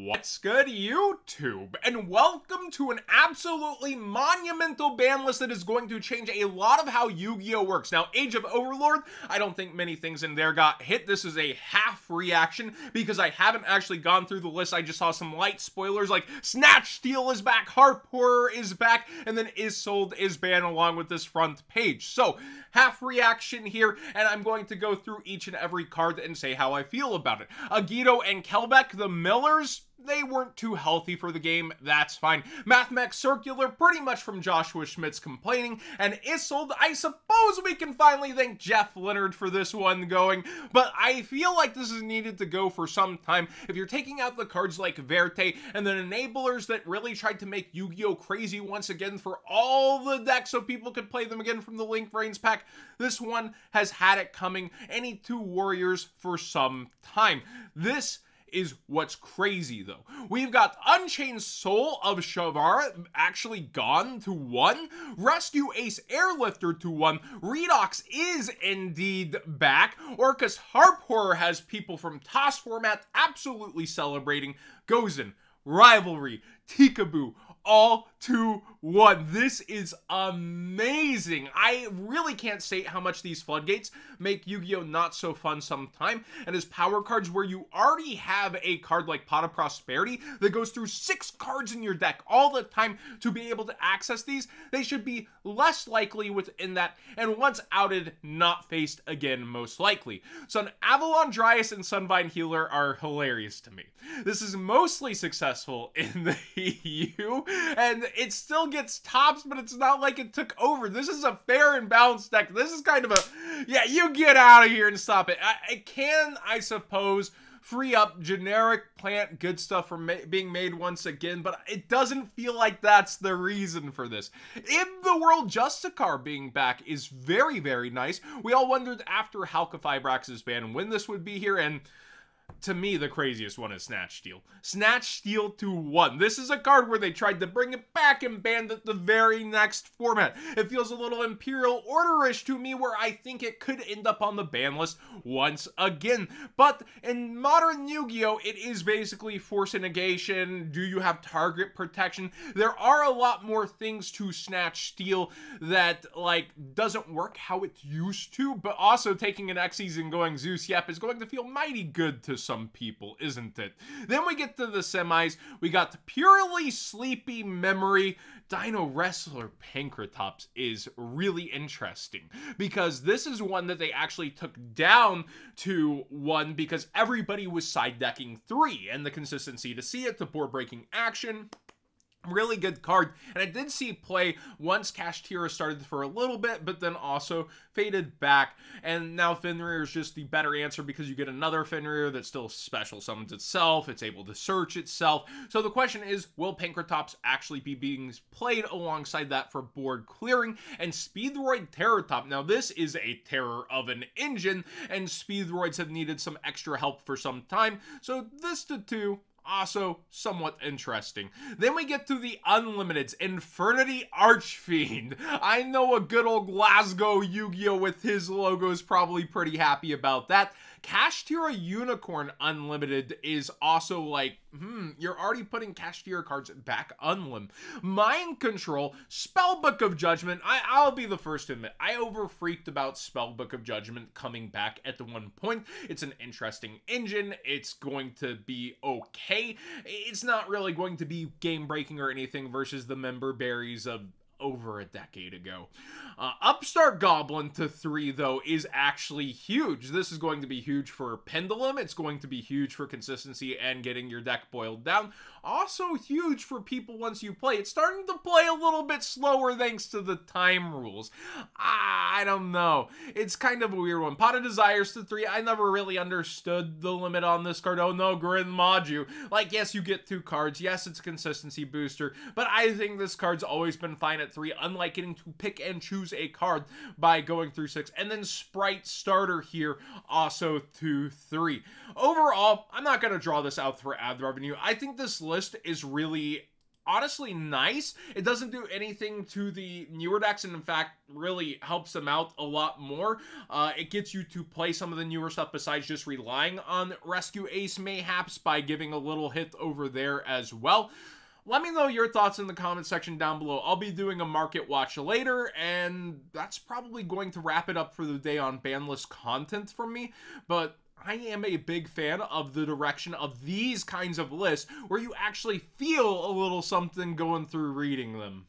What's good, YouTube? And welcome to an absolutely monumental ban list that is going to change a lot of how Yu-Gi-Oh! Works. Now, Age of Overlord, I don't think many things in there got hit. This is a half reaction because I haven't actually gone through the list. I just saw some light spoilers like Snatch Steal is back, Harp Horror is back, and then Isolde is banned along with this front page. So, half reaction here, and I'm going to go through each and every card and say how I feel about it. Agito and Kelbeck, the Millers, they weren't too healthy for the game, that's fine. Mathmech Circular, pretty much from Joshua Schmidt's complaining, and Isolde, I suppose we can finally thank Jeff Leonard for this one going, but I feel like this is needed to go for some time. If you're taking out the cards like Verte and the enablers that really tried to make Yu-Gi-Oh! Crazy once again for all the decks so people could play them again from the Link Vrains pack, this one has had it coming. Any two warriors for some time. This is what's crazy though. We've got Unchained Soul of Shavara actually gone to 1. Rescue Ace Airlifter to 1. Redox is indeed back. Orcus Harp Horror has people from TOS format absolutely celebrating. Gozen, Rivalry, Tikaboo, all to 1. This is amazing. I really can't state how much these floodgates make Yu-Gi-Oh! Not so fun sometime. And as power cards where you already have a card like Pot of Prosperity that goes through 6 cards in your deck all the time to be able to access these, they should be less likely within that, and once outed, not faced again most likely. So an Avalon Dryas and Sunvine Healer are hilarious to me. This is mostly successful in the EU, and it still gets tops, but it's not like it took over. This is a fair and balanced deck. This is kind of a, yeah, you get out of here and stop it. It can, I suppose, free up generic plant good stuff from being made once again, but it doesn't feel like that's the reason for this. In the World Justicar being back is very, very nice. We all wondered after Halka-Fibrax's ban when this would be here, and to me, the craziest one is Snatch Steal. Snatch Steal to 1. This is a card where they tried to bring it back and banned it the very next format. It feels a little Imperial Order-ish to me, where I think it could end up on the ban list once again. But in modern Yu-Gi-Oh! It is basically force negation. Do you have target protection? There are a lot more things to Snatch Steal that, like, doesn't work how it used to, but also taking an Xyz and going Zeus Yep is going to feel mighty good to some people, isn't it? Then we get to the semis. We got the Purely Sleepy Memory. Dino Wrestler Pankratops is really interesting because this is one that they actually took down to 1 because everybody was side decking 3, and the consistency to see it, the board breaking action. Really good card, and I did see play once Kashtira started for a little bit, but then also faded back, and now Fenrir is just the better answer because you get another Fenrir that still special summons itself, it's able to search itself. So the question is, will Pankratops actually be being played alongside that for board clearing? And Speedroid Terrortop, now this is a terror of an engine, and Speedroids have needed some extra help for some time, so this to 2, also somewhat interesting. Then we get to the Unlimiteds. Infernity Archfiend. I know a good old Glasgow Yu-Gi-Oh! With his logo is probably pretty happy about that. Kashtira Unicorn Unlimited is also like, you're already putting Kashtira cards back unlim. Mind Control, Spellbook of Judgment. I'll be the first to admit, I overfreaked about Spellbook of Judgment coming back at the one point. It's an interesting engine. It's going to be okay. It's not really going to be game-breaking or anything versus the member berries of over a decade ago. Upstart Goblin to 3, though, is actually huge. This is going to be huge for Pendulum. It's going to be huge for consistency and getting your deck boiled down. Also huge for people once you play. It's starting to play a little bit slower thanks to the time rules. I don't know. It's kind of a weird one. Pot of Desires to 3. I never really understood the limit on this card. Oh no, Grin Maju. Like, yes, you get 2 cards. Yes, it's a consistency booster. But I think this card's always been fine at 3, unlike getting to pick and choose a card by going through 6. And then Sprite Starter here, also to 3. Overall, I'm not going to draw this out for ad revenue. I think this list is really honestly nice. It doesn't do anything to the newer decks, and in fact really helps them out a lot more. It gets you to play some of the newer stuff besides just relying on Rescue Ace Mayhaps by giving a little hit over there as well. Let me know your thoughts in the comment section down below. I'll be doing a market watch later, and that's probably going to wrap it up for the day on Banlist content from me, but I am a big fan of the direction of these kinds of lists where you actually feel a little something going through reading them.